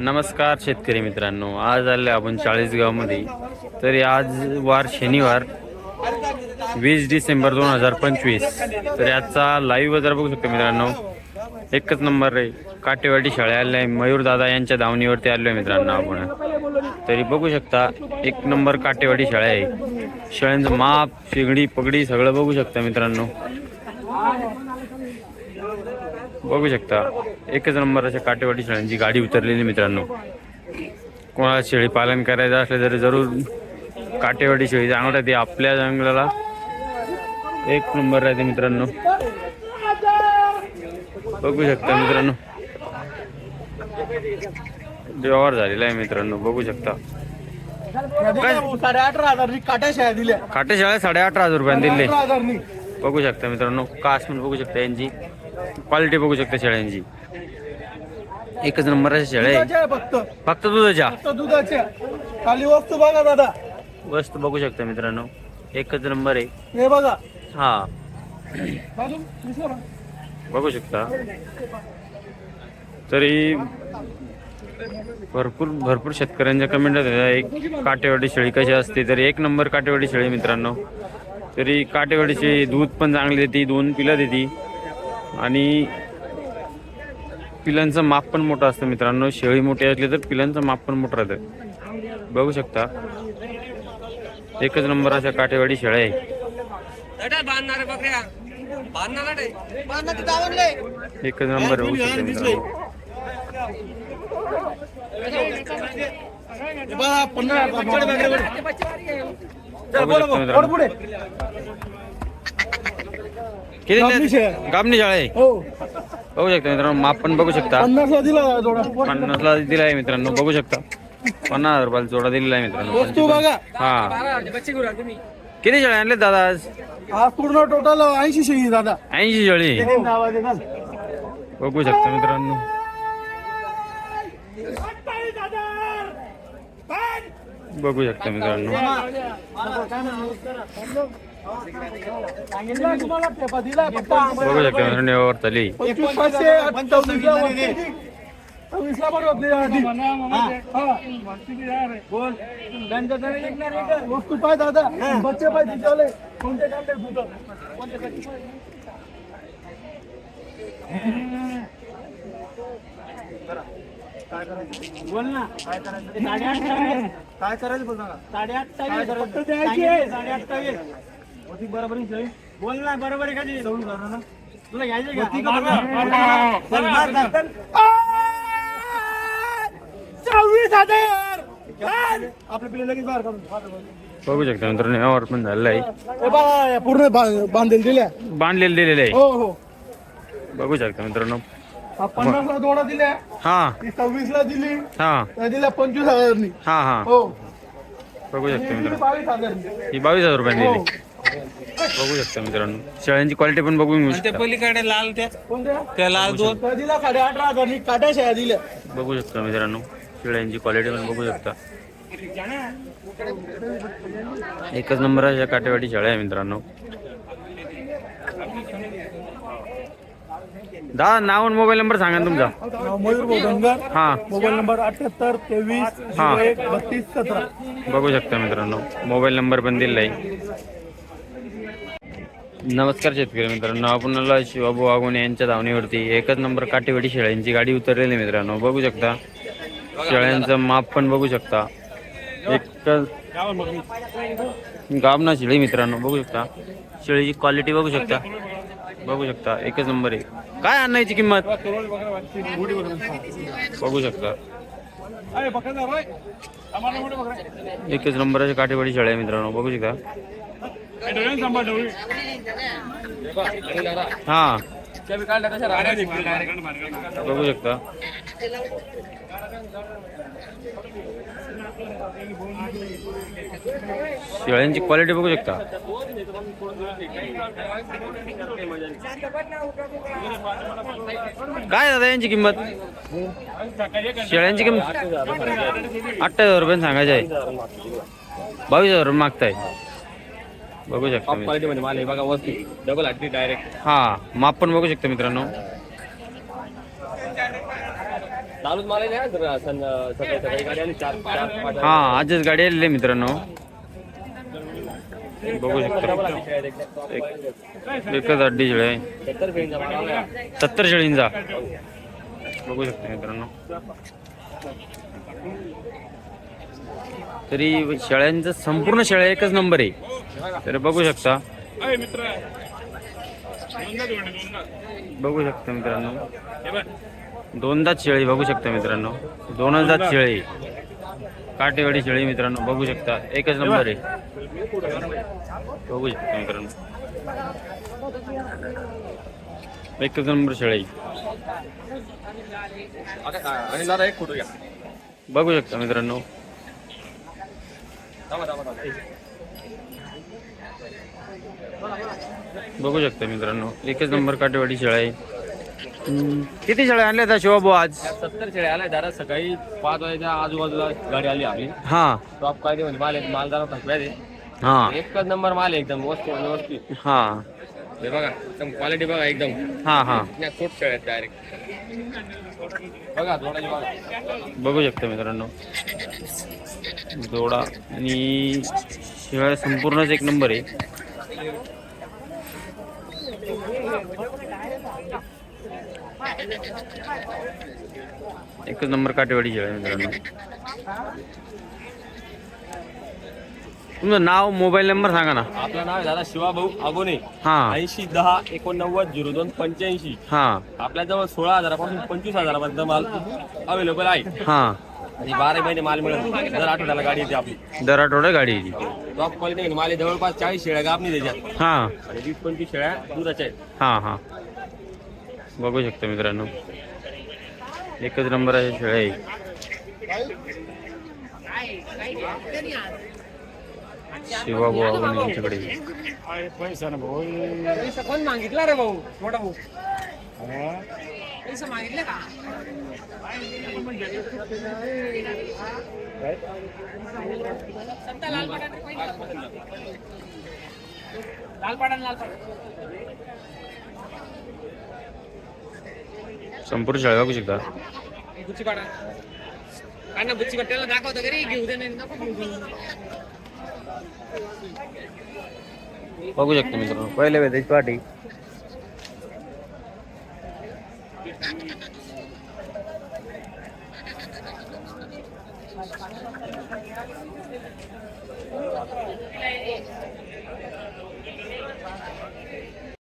नमस्कार शेतकरी मित्रांनो, आज आले आपण चाळीसगावमध्ये. तरी आज वार शनिवार 20 डिसेंबर 2025. तरी आजचा लाईव्ह बाजार बघू शकतो मित्रांनो. एकच नंबर आहे, काटेवाडी शाळे आले आहे. मयूर दादा यांच्या धावणीवरती आलो आहे मित्रांनो आपण. तरी बघू शकता एक नंबर काटेवाडी शाळा आहे. शाळेचं माप, शेगडी, पगडी सगळं बघू शकता मित्रांनो. बघू शकता एकच नंबर अशा काटेवाडी शेळ्यांची गाडी उतरलेली मित्रांनो. कोणाला शेळी पालन करायचं असलं तरी जरूर काटेवाडी शेळी चांगलं राहते. आपल्या जंगलाला एक नंबर राहते मित्रांनो. बघू शकता मित्रांनो, व्यवहार झालेला आहे मित्रांनो. बघू शकता 18,000 काट्या शेळ्या दिल्या. काटे शाळा 18,500 रुपयांनी दिले. बघू शकता मित्रांनो, कास पण बघू शकता, यांची क्वालिटी बघू शकता शेळ्यांची. एकच नंबरच्या शेळ्या आहे. फक्त दुधाच्या खाली वस्तू बघा दादा, वस्तू बघू शकता मित्रांनो. एकच नंबर आहे. हे बघा. हा बघू शकता. तरी भरपूर शेतकऱ्यांच्या कमेंट एक काटेवाडी शेळी कशी असते. तरी एक नंबर काटेवाडी शेळी मित्रांनो. तरी काटेवाडीची दूध पण चांगली देते, 2 पिलं देते आणि पिलांचं माप पण मोठं असतं मित्रांनो. शेळी मोठी असली तर पिलांचं माप पण मोठं राहतं. बघू शकता एकच नंबर अशा काटेवाडी शेळ्या आहे. एकच नंबर बघू शकता मित्रांनो. गाबणी शाळा आहे. बघू शकता मित्रांनो, माप पण बघू शकता. 50ला दिला आहे मित्रांनो. बघू शकता 50,000 रुपयाला जोडा दिलेला आहे मित्रांनो. हा किती शेळ्या आणले दादा आज? पूर्ण टोटल 80 शेळी दादा. 80 शेळी बघू शकता मित्रांनो. बघू शकता मित्रांनो. बघू शकता मित्रांनो, व्यवहार चालू. 25,000 वस्तू पाय दादा, बच्चे पाय दिसले कोणते कांदे फुटत. बोल ना काय करायचं बोल ना. 28,000 द्यायची आहे. 28,000 होती बरोबर. बोल ना बरोबर आहे का जी जाऊन करू ना. तुला घ्यायचं का? 24,000 आपल्या पिल्ले लगेच बाहेर काढून. बघू शकता मित्रांनो, व्यवहार पण झालेला आहे. पूर्ण बांधलेले दिल्या, बांधलेले दिलेले आहे. हो हो. बघू शकता मित्रांनो. 50ला जोडा दिल्या. हा 26ला दिली. हा त्या दिल्या 25,000. हा हा हो. बघू शकता मित्रांनो, 22,000 ही 22,000 रुपयांनी दिली. बघू शकता मित्रांनो, शेळ्यांची क्वालिटी पण बघून घेऊ शकता. पलीकडे लाल त्या लाल दोन दिला 18,000 काट्या शेळ्या दिल्या. बघू शकता मित्रांनो, शेळ्यांची क्वालिटी पण बघू शकता. एकच नंबरच्या काटेवाडी शेळ्या आहे मित्रांनो. दादा नाव आणि मोबाईल नंबर सांगा तुमचा. मयूर बोधनगर. हा मोबाईल नंबर 78 23 01 32 17. बघू शकता मित्रांनो, मोबाईल नंबर पण दिलेला आहे. नमस्कार शेतकरी मित्रांनो, आपण शिवाबू वाघोणे यांच्या धावणीवरती एकच नंबर काटेवाडी शेळ्यांची गाडी उतरलेली मित्रांनो. बघू शकता शेळ्यांचं माप पण बघू शकता. एक गाबना शेळी मित्रांनो. बघू शकता शेळीची क्वालिटी बघू शकता. बघू शकता एकच नंबर आहे. काय आणायची किंमत बघू शकता. एकच नंबरची काटेवाडी शेळ्या मित्रांनो. बघू शकता. हा बघू शकता. शेळ्यांची क्वालिटी बघू शकता. काय दादा यांची किंमत? शेळ्यांची किंमत 28,000 रुपये सांगायची आहे. 22,000 रुपये मागताय. बघू शकता क्वालिटी मध्ये माल आहे बघा, वरती डबल हड्डी डायरेक्ट. हा माप पण बघू शकता मित्रांनो. चालूच मला नाही सकाळी सकाळी गाडी आली 4-5. हा आजच गाडी आलेली आहे मित्रांनो, बघू शकता. एकच अड्डी शेळी आहे, 70 शेळींचा. बघू शकता मित्रांनो. तरी शेळ्यांचा संपूर्ण शेळ्या एकच नंबर आहे. तर बघू शकता, बघू शकता मित्रांनो. 2 दात शेळी बघू शकता मित्रांनो, 2 दात शेळी, काटेवाडी शेळी मित्रांनो. बघू शकता एकच नंबर आहे. बघू शकता मित्रांनो, एकच नंबर शेळी. आणि जरा एक फोटो घ्या. बघू शकता मित्रांनो. बघू शकता मित्रांनो, एकच नंबर काटेवाडी शेळ्या आहे. किती शेळ्या आणल्या त्या शिवाभाऊ आज? 70 शेळ्या आल्या. जरा सकाळी 5 वाजता आजूबाजूला गाडी आली आपली. हा टॉप काय म्हणजे माल जरा थकल्या दे. हा एकच नंबर माल आहे, एकदम व्यवस्थित. हा हे बघा एकदम क्वालिटी बघा एकदम. हा हा छोट शेळ्या डायरेक्ट बघा थोडा बघा. बघू शकता मित्रांनो, जोडा आणि शेळ्या संपूर्णच एक नंबर आहे. एकच नंबर काटेवाडी शेळ्या मित्रांनो. तुमचं नाव मोबाईल नंबर सांगा ना. आपलं नाव आहे दादा शिवाभाऊ आगोने. हा 80 10 89 082 85. हा आपल्याजवळ 16,000 पासून 25,000 माल अवेलेबल आहे. हा आणि 12 महिने माल मिळेल. दर आठवड्याला गाडी येते आपली. दर आठवड्या गाडी येते. टॉप क्वालिटी माल आहे. जवळपास 40 शेळ्या गाबणी त्याच्यात हा आणि 20-25 शेळ्या दुधाच्या आहेत. हा हा बघू शकता मित्रांनो, एकच नंबर आहे शेळ्या आहे. शिवाभाऊ आपण यांच्याकडे. पैसा कोण मागितला रे भाऊ? मोठा भाऊ पैसा मागितले का? संपूर्ण शेळ्या बघू शकता. बुच्ची काढा. काय ना बुच्ची कट्ट्याला दाखवतो घरी घेऊ दे नाही नको घेऊ. बघू शकता मित्रांनो, पहिले वेळेची पाठी.